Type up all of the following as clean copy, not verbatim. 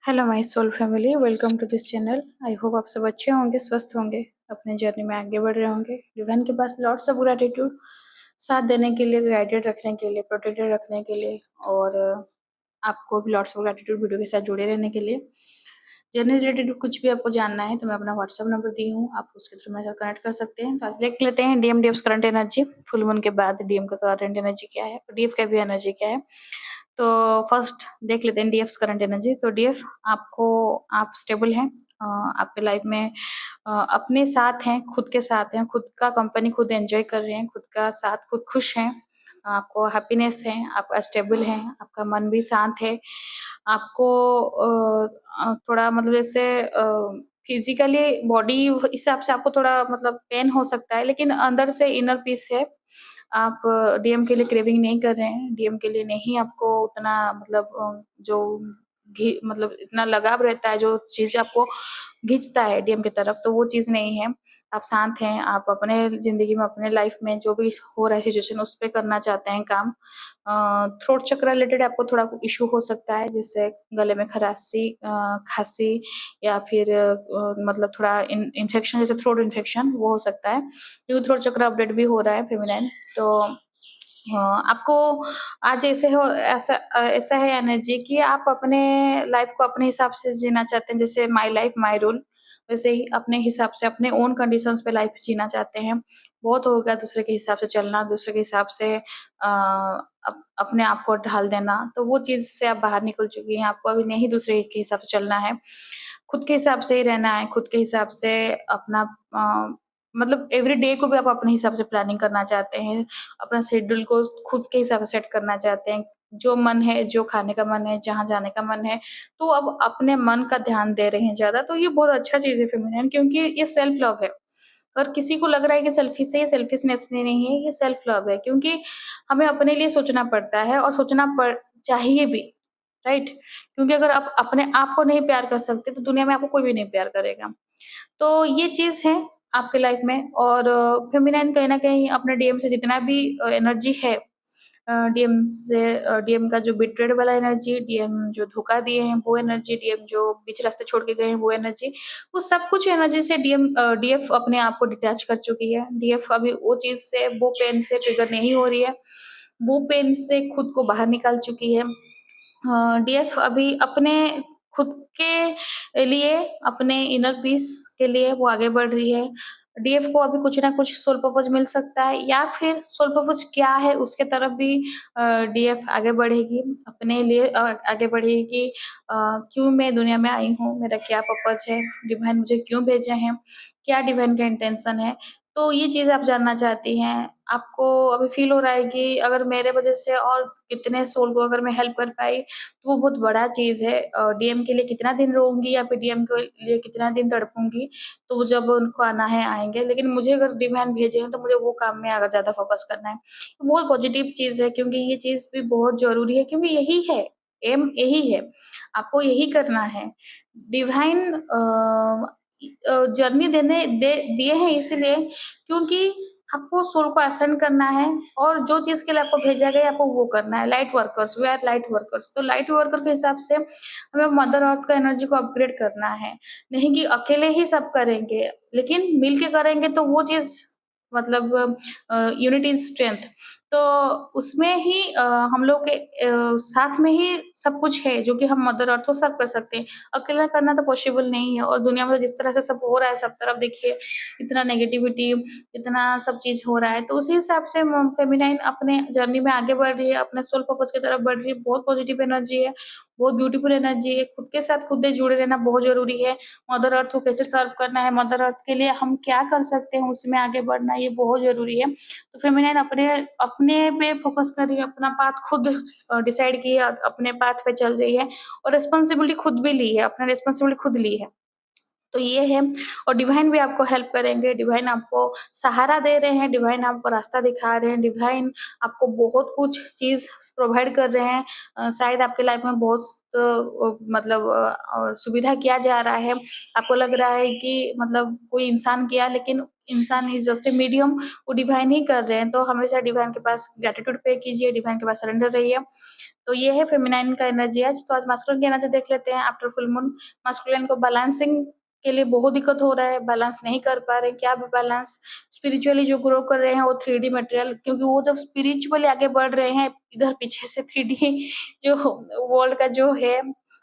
Hello my soul family, welcome to this channel. I hope आप सब अच्छे होंगे, स्वस्थ होंगे, अपने जर्नी में आगे बढ़ रहे होंगे। डिवाइन के पास लॉट्स ऑफ ग्रैटिट्यूड, साथ देने के लिए, गाइडेड रखने के लिए, प्रोटेक्टेड रखने के लिए, और आपको भी लॉट्स ऑफ ग्रैटिट्यूड वीडियो के साथ जुड़े रहने के लिए। जर्नी रिलेटेड कुछ भी आपको जानना है तो मैं अपना व्हाट्सअप नंबर दी हूँ, आप उसके थ्रू मेरे साथ कनेक्ट कर सकते हैं। तो आज देख लेते हैं DM DF current energy. Full moon के बाद डीएम का करंट एनर्जी क्या है, डीएफ का भी एनर्जी क्या है। तो फर्स्ट देख लेते हैं डीएफ करंट एनर्जी। तो डीएफ आपको, आप स्टेबल हैं आपके लाइफ में, अपने साथ हैं, खुद के साथ हैं, खुद का कंपनी खुद एंजॉय कर रहे हैं, खुद का साथ खुद खुश हैं, आपको हैप्पीनेस है, आप स्टेबल हैं, आपका मन भी शांत है। आपको थोड़ा मतलब जैसे फिजिकली बॉडी हिसाब से आपको थोड़ा मतलब पेन हो सकता है, लेकिन अंदर से इनर पीस है। आप डीएम के लिए क्रेविंग नहीं कर रहे हैं, डीएम के लिए नहीं आपको उतना मतलब जो मतलब इतना लगाव रहता है, जो चीज़ आपको खींचता है डीएम की तरफ, तो वो चीज़ नहीं है। आप शांत हैं, आप अपने ज़िंदगी में, अपने लाइफ में जो भी हो रहा है सिचुएशन, उस पे करना चाहते हैं काम। थ्रोट चक्र रिलेटेड आपको थोड़ा इश्यू हो सकता है, जिससे गले में खराशी, खाँसी, या फिर मतलब थोड़ा इन्फेक्शन, जैसे थ्रोट इन्फेक्शन, वो हो सकता है, क्योंकि थ्रोट चक्र अपडेट भी हो रहा है फेमिनाइन। तो आपको आज ऐसा है एनर्जी कि आप अपने लाइफ को अपने हिसाब से जीना चाहते हैं, जैसे माई लाइफ माई रूल, वैसे ही अपने हिसाब से, अपने ओन कंडीशंस पे लाइफ जीना चाहते हैं। बहुत हो गया दूसरे के हिसाब से चलना, दूसरे के हिसाब से अपने आप को ढाल देना, तो वो चीज़ से आप बाहर निकल चुकी हैं। आपको अभी नहीं दूसरे के हिसाब से चलना है, खुद के हिसाब से ही रहना है, खुद के हिसाब से अपना मतलब एवरी डे को भी आप अपने हिसाब से प्लानिंग करना चाहते हैं, अपना शेड्यूल को खुद के हिसाब से सेट करना चाहते हैं। जो मन है, जो खाने का मन है, जहाँ जाने का मन है, तो अब अपने मन का ध्यान दे रहे हैं ज़्यादा, तो ये बहुत अच्छा चीज़ है फेमिनिन, क्योंकि ये सेल्फ लव है। और किसी को लग रहा है कि सेल्फिश है, ये सेल्फिशनेस नहीं है, ये सेल्फ लव है, क्योंकि हमें अपने लिए सोचना पड़ता है, और सोचना पड़ चाहिए भी, राइट? क्योंकि अगर आप अपने आप को नहीं प्यार कर सकते, तो दुनिया में आपको कोई भी नहीं प्यार करेगा। तो ये चीज़ है आपके लाइफ में। और फेमिनाइन कहीं न कहीं अपने डीएम से जितना भी एनर्जी है, डीएम का जो बिट्रेड वाला एनर्जी, डीएम जो धोखा दिए हैं वो एनर्जी, डीएम जो बीच रास्ते छोड़ के गए हैं वो एनर्जी, वो सब कुछ एनर्जी से डीएफ अपने आप को डिटैच कर चुकी है। डीएफ अभी वो चीज़ से, वो पेन से ट्रिगर नहीं हो रही है, वो पेन से खुद को बाहर निकाल चुकी है। डीएफ अभी अपने खुद के लिए, अपने इनर पीस के लिए वो आगे बढ़ रही है। डीएफ को अभी कुछ ना कुछ सोल पर्पस मिल सकता है, या फिर सोल पर्पस क्या है उसके तरफ भी डीएफ आगे बढ़ेगी, अपने लिए आगे बढ़ेगी कि क्यों मैं दुनिया में आई हूँ, मेरा क्या पर्पस है, डिवाइन मुझे क्यों भेजे हैं, क्या डिवाइन का इंटेंशन है। तो ये चीज़ आप जानना चाहती हैं। आपको अभी फ़ील हो रहा है कि अगर मेरे वज़ह से और कितने सोल को अगर मैं हेल्प कर पाई, तो वो बहुत बड़ा चीज़ है। डीएम के लिए कितना दिन रोऊँगी, या फिर डीएम के लिए कितना दिन तड़पूँगी, तो जब उनको आना है आएँगे। लेकिन मुझे अगर डिवाइन भेजे हैं, तो मुझे वो काम में अगर ज़्यादा फ़ोकस करना है। तो बहुत पॉज़िटिव चीज़ है, क्योंकि ये चीज़ भी बहुत ज़रूरी है, क्योंकि यही है, एम यही है, आपको यही करना है। डिवाइन जर्नी दिए हैं इसलिए, क्योंकि आपको सोल को असेंड करना है, और जो चीज़ के लिए आपको भेजा गया है, आपको वो करना है। Light workers, we are light workers. तो लाइट वर्कर के हिसाब से हमें मदर अर्थ का एनर्जी को अपग्रेड करना है। नहीं कि अकेले ही सब करेंगे, लेकिन मिल के करेंगे तो वो चीज़ मतलब यूनिटी इज़ स्ट्रेंथ। तो उसमें ही हम लोग के साथ में ही सब कुछ है, जो कि हम मदर अर्थ को सर्व कर सकते हैं। अकेला करना तो पॉसिबल नहीं है, और दुनिया में जिस तरह से सब हो रहा है, सब तरफ देखिए इतना नेगेटिविटी, इतना सब चीज़ हो रहा है, तो उसी हिसाब से फेमिनाइन अपने जर्नी में आगे बढ़ रही है, अपने सोल पर्पस की तरफ बढ़ रही है। बहुत पॉजिटिव एनर्जी है, बहुत ब्यूटीफुल एनर्जी है। खुद के साथ खुद ही जुड़े रहना बहुत ज़रूरी है। मदर अर्थ को कैसे सर्व करना है, मदर अर्थ के लिए हम क्या कर सकते हैं, उसमें आगे बढ़ना ये बहुत ज़रूरी है। तो फेमिनाइन अपने अपने पे फोकस कर रही है, अपना पाथ खुद डिसाइड की है, अपने पाथ पे चल रही है, और रिस्पॉन्सिबिलिटी खुद भी ली है, अपना रिस्पॉन्सिबिलिटी खुद ली है। तो ये है। और डिवाइन भी आपको हेल्प करेंगे, डिवाइन आपको सहारा दे रहे हैं, डिवाइन आपको रास्ता दिखा रहे हैं, डिवाइन आपको बहुत कुछ चीज़ प्रोवाइड कर रहे हैं। शायद आपके लाइफ में बहुत मतलब और सुविधा किया जा रहा है। आपको लग रहा है कि मतलब कोई इंसान किया, लेकिन इंसान इज़ जस्ट अ मीडियम, वो डिवाइन ही कर रहे हैं। तो हमेशा डिवाइन के पास ग्रैटिट्यूड पे कीजिए, डिवाइन के पास सरेंडर रहिए। तो ये है फेमिनाइन का एनर्जी आज। तो आज मास्कुलिन की एनर्जी देख लेते हैं आफ्टर फुल मून। मास्कुलिन को बैलेंसिंग के लिए बहुत दिक्कत हो रहा है, बैलेंस नहीं कर पा रहे हैं। क्या बैलेंस? स्पिरिचुअली जो ग्रो कर रहे हैं वो 3D मटेरियल, क्योंकि वो जब स्पिरिचुअली आगे बढ़ रहे हैं, इधर पीछे से 3D जो वर्ल्ड का जो है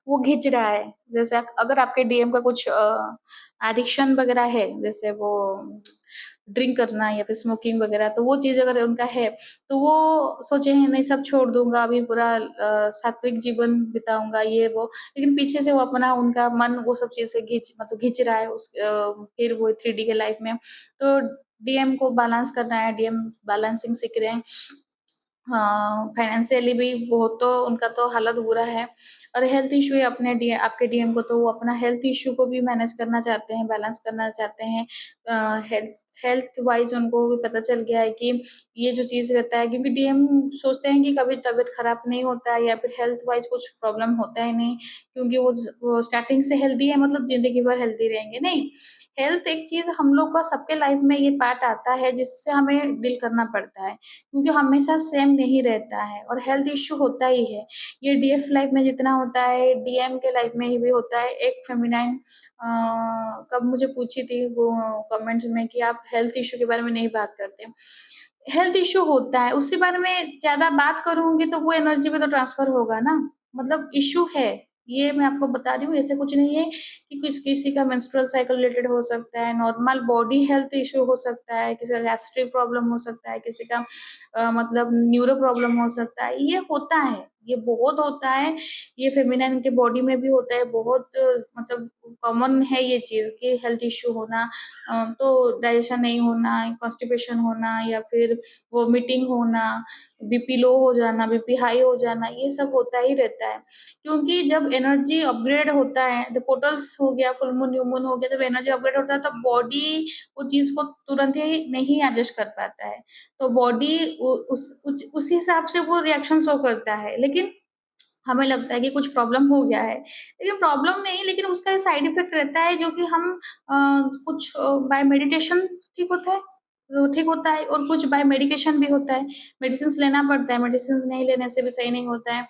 वो खींच रहा है। जैसे अगर आपके डीएम का कुछ एडिक्शन वगैरह है, जैसे वो ड्रिंक करना या फिर स्मोकिंग वगैरह, तो वो चीज़ अगर उनका है, तो वो सोचे हैं नहीं सब छोड़ दूँगा, अभी पूरा सात्विक जीवन बिताऊँगा ये वो। लेकिन पीछे से वो अपना उनका मन वो सब चीज़ से खींच रहा है फिर वो 3D के लाइफ में। तो डीएम को बैलेंस करना है, डीएम बैलेंसिंग सीख रहे हैं। हाँ, फाइनेंशियली भी बहुत तो उनका तो हालत बुरा है। और हेल्थ इश्यू है आपके डीएम को, तो वो अपना हेल्थ इश्यू को भी मैनेज करना चाहते हैं, बैलेंस करना चाहते हैं। हेल्थ हेल्थ वाइज उनको भी पता चल गया है कि ये जो चीज़ रहता है, क्योंकि डीएम सोचते हैं कि कभी तबीयत खराब नहीं होता है या फिर हेल्थ वाइज कुछ प्रॉब्लम होता है नहीं, क्योंकि वो स्टार्टिंग से हेल्दी है, मतलब जिंदगी भर हेल्दी रहेंगे नहीं। हेल्थ एक चीज़ हम लोग का सबके लाइफ में ये पार्ट आता है जिससे हमें डील करना पड़ता है, क्योंकि हमेशा सेम नहीं रहता है और हेल्थ इश्यू होता ही है। ये डीएफ लाइफ में जितना होता है, डीएम के लाइफ में ही भी होता है। एक फेमिनाइन कब मुझे पूछी थी वो कमेंट्स में कि आप हेल्थ इश्यू के बारे में नहीं बात करते। हेल्थ इश्यू होता है, उसके बारे में ज़्यादा बात करूँगी तो वो एनर्जी में तो ट्रांसफ़र होगा ना, मतलब इश्यू है। ये मैं आपको बता रही हूँ, ऐसे कुछ नहीं है कि किसी का मेंस्ट्रुअल साइकिल रिलेटेड हो सकता है, नॉर्मल बॉडी हेल्थ इश्यू हो सकता है, किसी का गैस्ट्रिक प्रॉब्लम हो सकता है, किसी का मतलब न्यूरो प्रॉब्लम हो सकता है, ये होता है, ये बहुत होता है। ये फेमिनिन के बॉडी में भी होता है, बहुत मतलब कॉमन है ये चीज़ कि हेल्थ इश्यू होना। तो डाइजेशन नहीं होना, कॉन्स्टिपेशन होना या फिर वोमिटिंग होना, बीपी लो हो जाना, बीपी हाई हो जाना, ये सब होता ही रहता है। क्योंकि जब एनर्जी अपग्रेड होता है, द पोर्टल्स हो गया, फुल मून, न्यू मून हो गया, जब एनर्जी अपग्रेड होता है तो बॉडी वो चीज़ को तुरंत ही नहीं एडजस्ट कर पाता है। तो बॉडी उस हिसाब से वो रिएक्शन शो करता है। लेकिन हमें लगता है कि कुछ प्रॉब्लम हो गया है, लेकिन प्रॉब्लम नहीं, लेकिन उसका साइड इफ़ेक्ट रहता है जो कि हम कुछ बाय मेडिटेशन ठीक होता है, ठीक होता है, और कुछ बाय मेडिकेशन भी होता है। मेडिसिन्स लेना पड़ता है, मेडिसिन्स नहीं लेने से भी सही नहीं होता है।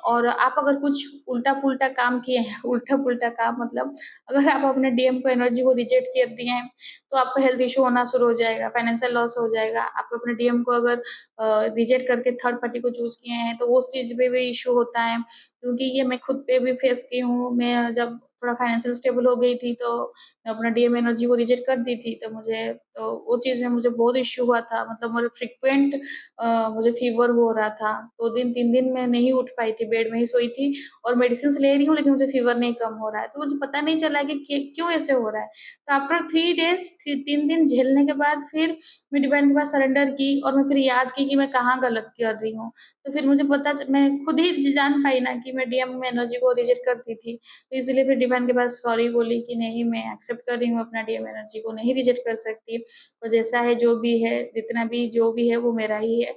और आप अगर कुछ उल्टा-पुल्टा काम किए हैं, उल्टा-पुल्टा काम मतलब अगर आप अपने डीएम को एनर्जी को रिजेक्ट कर दिए हैं, तो आपको हेल्थ इश्यू होना शुरू हो जाएगा, फाइनेंशियल लॉस हो जाएगा। आप अपने डीएम को अगर रिजेक्ट करके थर्ड पार्टी को चूज़ किए हैं, तो उस चीज़ पे भी इश्यू होता है, क्योंकि ये मैं खुद पे भी फेस की हूँ। मैं जब थोड़ा फाइनेंशियल स्टेबल हो गई थी, तो मैं अपना डीएम एनर्जी को रिजेक्ट कर दी थी, तो वो चीज़ में मुझे बहुत इश्यू हुआ था। मतलब मुझे फ्रीक्वेंट मुझे फ़ीवर हो रहा था, 2 दिन 3 दिन मैं नहीं उठ पाई थी, बेड में ही सोई थी और मेडिसिन्स ले रही हूँ, लेकिन मुझे फ़ीवर नहीं कम हो रहा है। तो मुझे पता नहीं चला कि क्यों ऐसे हो रहा है। तो आफ्टर 3 डेज़ 3 दिन झेलने के बाद फिर मैं डिवाइन के पास सरेंडर की और मैं फिर याद की कि मैं कहाँ गलत कर रही हूँ। तो फिर मुझे मैं खुद ही जान पाई ना कि मैं डीएम में एनर्जी को रिजेक्ट करती थी। तो इसीलिए फिर डिवाइन के पास सॉरी बोली कि नहीं, मैं एक्सेप्ट कर रही हूँ अपना डीएम एनर्जी को, नहीं रिजेक्ट कर सकती। और जैसा है जो भी है, जितना भी जो भी है वो मेरा ही है।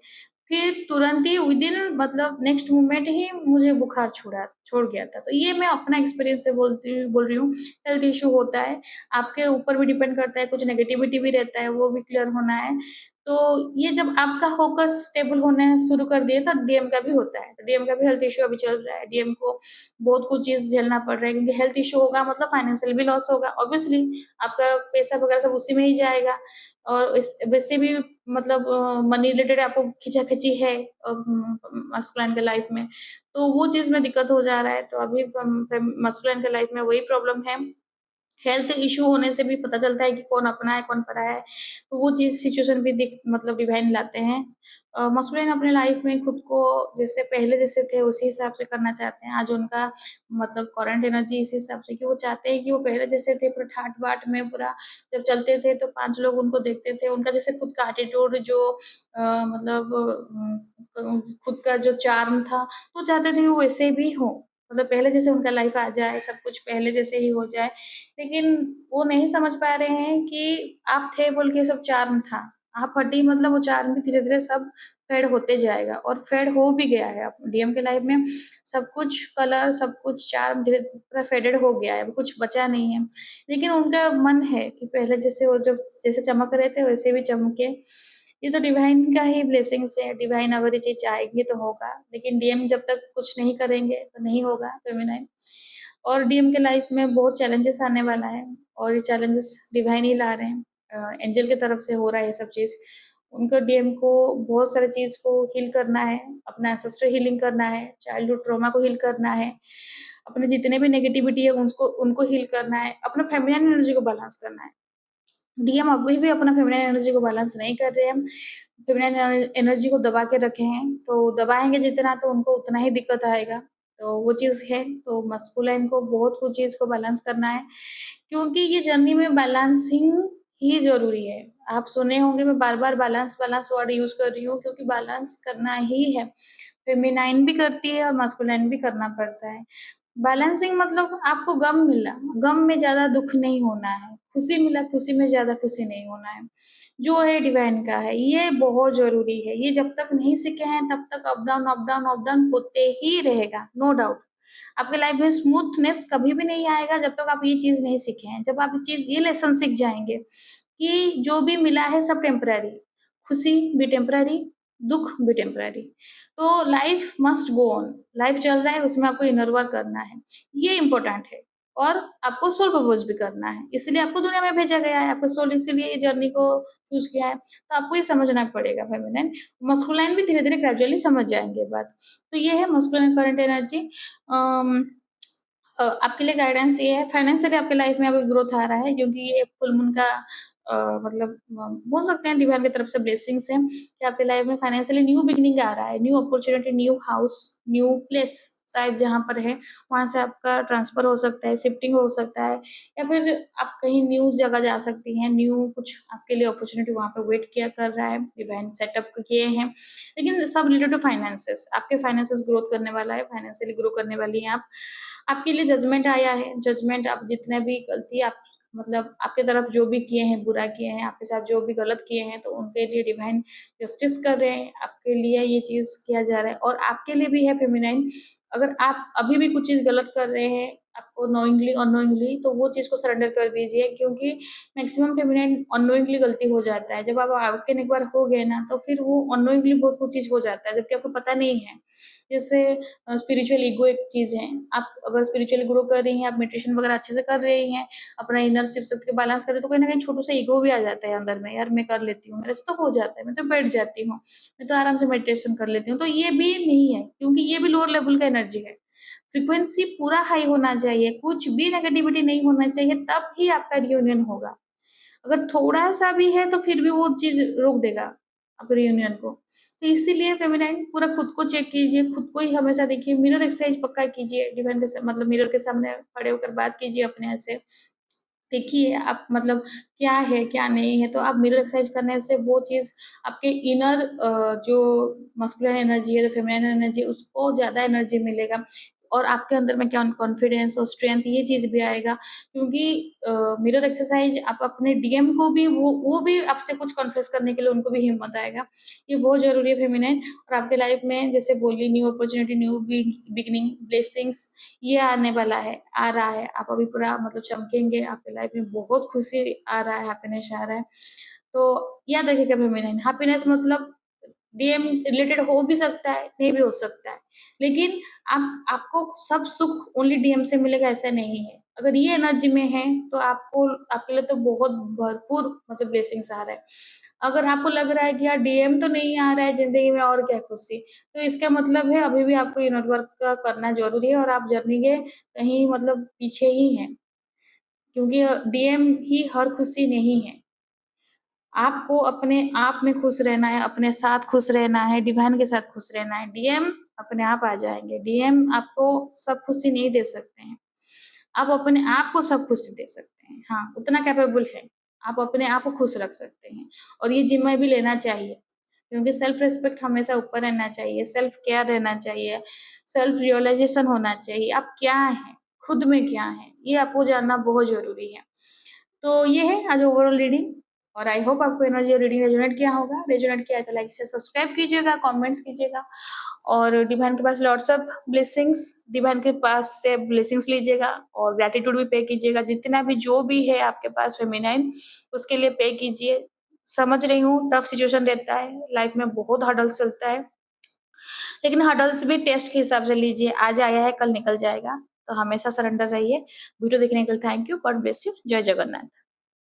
फिर तुरंत ही विदिन मतलब नेक्स्ट मोमेंट ही मुझे बुखार छोड़ गया था। तो ये मैं अपना एक्सपीरियंस से बोल रही हूँ। हेल्थ इश्यू होता है, आपके ऊपर भी डिपेंड करता है, कुछ नेगेटिविटी भी रहता है, वो भी क्लियर होना है। तो ये जब आपका फोकस स्टेबल होने शुरू कर दिए तो डीएम का भी होता है। तो डीएम का भी हेल्थ इश्यू अभी चल रहा है। डीएम को बहुत कुछ चीज़ झेलना पड़ रहा है, क्योंकि हेल्थ इश्यू होगा मतलब फाइनेंशियल भी लॉस होगा। ऑब्वियसली आपका पैसा वगैरह सब उसी में ही जाएगा। और वैसे भी मतलब मनी रिलेटेड आपको खींचा-खींची है मस्कुलिन के लाइफ में, तो वो चीज़ में दिक्कत हो जा रहा है। तो अभी मस्कुलिन के लाइफ में वही प्रॉब्लम है। हेल्थ इश्यू होने से भी पता चलता है कि कौन अपना है, कौन पराया है। तो वो चीज़ सिचुएशन भी मतलब डिवाइन लाते हैं। मस्कुलिन अपने लाइफ में खुद को जैसे पहले जैसे थे उसी हिसाब से करना चाहते हैं। आज उनका मतलब करंट एनर्जी इस हिसाब से कि वो चाहते हैं कि वो पहले जैसे थे पूरा ठाट-बाट में पूरा जब चलते थे तो 5 लोग उनको देखते थे। उनका जैसे खुद का एटीट्यूड जो मतलब खुद का जो चार्म था, वो चाहते थे कि वो वैसे भी हो। मतलब पहले जैसे उनका लाइफ आ जाए, सब कुछ पहले जैसे ही हो जाए। लेकिन वो नहीं समझ पा रहे हैं कि आप थे बोल के सब चार्म था। आप हटी मतलब वो चार्म भी धीरे-धीरे सब फेड होते जाएगा और फेड हो भी गया है। अब डीएम के लाइफ में सब कुछ कलर, सब कुछ चार्म धीरे पूरा फेडेड हो गया है, अब कुछ बचा नहीं है। लेकिन उनका मन है कि पहले जैसे वो जब जैसे चमक रहे थे वैसे भी चमके। ये तो डिवाइन का ही ब्लेसिंग्स है, डिवाइन अगर ये चीज़ चाहेंगे तो होगा, लेकिन डीएम जब तक कुछ नहीं करेंगे तो नहीं होगा फेमिनाइन। और डीएम के लाइफ में बहुत चैलेंजेस आने वाला है और ये चैलेंजेस डिवाइन ही ला रहे हैं। एंजल की तरफ से हो रहा है ये सब चीज़। उनको डीएम को बहुत सारी चीज़ को हील करना है, अपना एंसेस्ट्रल हीलिंग करना है, चाइल्डहुड ट्रॉमा को हील करना है, अपने जितने भी नेगेटिविटी है उसको उनको हील करना है, अपना फेमिनिन एनर्जी को बैलेंस करना है। डीएम अभी भी अपना फेमिनिन एनर्जी को बैलेंस नहीं कर रहे हैं। फेमिनिन एनर्जी को दबा के रखे हैं, तो दबाएँगे जितना तो उनको उतना ही दिक्कत आएगा। तो वो चीज़ है, तो मस्कुलाइन को बहुत कुछ चीज़ को बैलेंस करना है, क्योंकि ये जर्नी में बैलेंसिंग ही ज़रूरी है। आप सुने होंगे मैं बार-बार बैलेंस, बैलेंस वर्ड यूज़ कर रही हूँ क्योंकि बैलेंस करना ही है। फेमिनाइन भी करती है और मस्कुलाइन भी करना पड़ता है। बैलेंसिंग मतलब आपको गम मिला, गम में ज़्यादा दुःख नहीं होना है, खुशी मिला, खुशी में ज़्यादा खुशी नहीं होना है। जो है डिवाइन का है, ये बहुत ज़रूरी है। ये जब तक नहीं सीखे हैं तब तक up down, up down, up down होते ही रहेगा, नो डाउट। आपके लाइफ में स्मूथनेस कभी भी नहीं आएगा जब तक आप ये चीज़ नहीं सीखे हैं। जब आप ये लेसन सीख जाएँगे कि जो भी मिला है सब टेम्परेरी, खुशी भी टेम्परेरी, दुःख भी टेम्परेरी। तो life must go on, life चल रहा है उसमें आपको इनर वर्क करना है, ये इम्पोर्टेंट है। और आपको सोल पर्पस भी करना है, इसलिए आपको दुनिया में भेजा गया है, आपका सोल इसीलिए ये जर्नी को चूज़ किया है, तो आपको ये समझना पड़ेगा फेमिनिन। मस्कुलाइन भी धीरे-धीरे ग्रेजुअली समझ जाएँगे ये बात। तो ये है मस्कुलाइन करंट एनर्जी। अम आपके लिए गाइडेंस ये है, फाइनेंशियली आपके लाइफ में अभी ग्रोथ आ रहा है क्योंकि ये फुल मून का मतलब बोल सकते हैं डिवाइन की तरफ से ब्लेसिंग्स हैं कि आपके लाइफ में फाइनेंशियली न्यू बिगिनिंग आ रहा है, new opportunity, new house, new place शायद जहाँ पर है, वहाँ से आपका ट्रांसफ़र हो सकता है, शिफ्टिंग हो सकता है या फिर आप कहीं न्यू जगह जा सकती हैं, न्यू कुछ आपके लिए अपॉर्च्युनिटी वहाँ पे वेट किया कर रहा है, डिवाइन सेटअप किए हैं। लेकिन सब रिलेटेड टू फाइनेंसेस, आपके फाइनेंसेस ग्रोथ करने वाला है, फाइनेंशियली ग्रो करने वाली हैं आप। आपके लिए जजमेंट आया है, जजमेंट आप जितने भी गलती आप मतलब आपके तरफ जो भी किए हैं, बुरा किए हैं, आपके साथ जो भी गलत किए हैं, तो उनके लिए डिवाइन जस्टिस कर रहे हैं, आपके लिए ये चीज़ किया जा रहा है और आपके लिए भी है फेमिनाइन। अगर आप अभी भी कुछ चीज़ गलत कर रहे हैं, आपको नोइंगली अननोइंगली तो वो चीज़ को सरेंडर कर दीजिए क्योंकि मैक्सिमम फेमिनाइन अननोइंगली गलती हो जाता है। जब आप अवेकन एक बार हो गए ना, तो फिर वो अननोइंगली बहुत कुछ चीज़ हो जाता है, जबकि आपको पता नहीं है। जैसे स्पिरिचुअल ईगो एक चीज़ है। आप अगर स्पिरिचुअली ग्रो कर रही हैं, आप मेडिटेशन वगैरह अच्छे से कर रही हैं, अपना इनर शिव शक्ति को बैलेंस कर रही हैं, तो कहीं न कहीं छोटू-सा ईगो भी आ जाता है अंदर में, यार मैं कर लेती हूँ, मेरे से तो हो जाता है, मैं तो बैठ जाती हूँ, मैं तो आराम से मेडिटेशन कर लेती हूँ। तो ये भी नहीं है, क्योंकि ये भी लोअर लेवल का एनर्जी है। फ्रीक्वेंसी पूरा हाई होना चाहिए, कुछ भी नेगेटिविटी नहीं होना चाहिए, तब ही आपका रियूनियन होगा। अगर थोड़ा-सा भी है तो फिर भी वो चीज़ रोक देगा आपके रियूनियन को। तो इसीलिए फेमिनाइन पूरा खुद को चेक कीजिए, खुद को ही हमेशा देखिए, मिरर एक्सरसाइज पक्का कीजिए, डिवाइन के मतलब मिरर के सामने खड़े होकर बात कीजिए अपने से। देखिए आप मतलब क्या है, क्या नहीं है, तो आप मिरर एक्सरसाइज करने से वो चीज़ आपके इनर जो मस्कुलिन एनर्जी है, जो फेमिनिन एनर्जी है, उसको ज़्यादा एनर्जी मिलेगा और आपके अंदर में क्या कॉन्फिडेंस और स्ट्रेंथ ये चीज़ भी आएगा क्योंकि मिरर एक्सरसाइज आप अपने डीएम को भी वो भी आपसे कुछ कन्फेस करने के लिए उनको भी हिम्मत आएगा। ये बहुत ज़रूरी है फेमिनिन और आपके लाइफ में जैसे बोली new opportunity, new beginning, blessings ये आने वाला है, आ रहा है। आप अभी पूरा मतलब चमकेंगे, आपकी लाइफ में बहुत खुशी आ रहा है, हैप्पीनेस आ रहा है। तो याद रखिएगा फेमिनिन, हैप्पीनेस मतलब डीएम रिलेटेड हो भी सकता है, नहीं भी हो सकता है। लेकिन आपको सब सुख ओनली डीएम से मिलेगा ऐसा नहीं है। अगर ये एनर्जी में है, तो आपको आपके लिए तो बहुत भरपूर मतलब ब्लेसिंग्स आ रहा है। अगर आपको लग रहा है कि यार डीएम तो नहीं आ रहा है ज़िंदगी में और क्या खुशी, तो इसका मतलब है अभी भी आपको इनर वर्क का करना ज़रूरी है और आप जर्नी के कहीं मतलब पीछे ही हैं, क्योंकि डीएम ही हर खुशी नहीं है। आपको अपने आप में खुश रहना है, अपने साथ खुश रहना है, डिवाइन के साथ खुश रहना है। डीएम अपने आप आ जाएँगे, डीएम आपको सब खुशी नहीं दे सकते हैं। आप अपने आप को सब खुशी दे सकते हैं। हाँ, उतना कैपेबल है। आप अपने आप को खुश रख सकते हैं और ये ज़िम्मा भी लेना चाहिए। क्योंकि सेल्फ रिस्पेक्ट हमेशा ऊपर रहना चाहिए, सेल्फ केयर रहना चाहिए, सेल्फ रियलाइजेशन होना चाहिए। आप क्या हैं, खुद में क्या है, ये आपको जानना बहुत ज़रूरी है। तो ये है आज ओवरऑल रीडिंग, और आई होप आपको एनर्जी रीडिंग रेजोनेट किया होगा। रेजोनेट किया है तो लाइक से सब्सक्राइब कीजिएगा, कमेंट्स कीजिएगा, और डिवाइन के पास लॉट्स ऑफ ब्लेसिंग्स, डिवाइन के पास से ब्लेसिंग्स लीजिएगा और ग्रैटिट्यूड भी पे कीजिएगा। जितना भी जो भी है आपके पास फेमिनाइन, उसके लिए पे कीजिए। समझ रही हूँ टफ सिचुएशन रहता है लाइफ में, बहुत हर्डल्स चलता है, लेकिन हर्डल्स भी टेस्ट के हिसाब से लीजिए। आज आया है कल निकल जाएगा, तो हमेशा सरेंडर रहिए। वीडियो देखने के लिए thank you. God bless you. जय जगन्नाथ।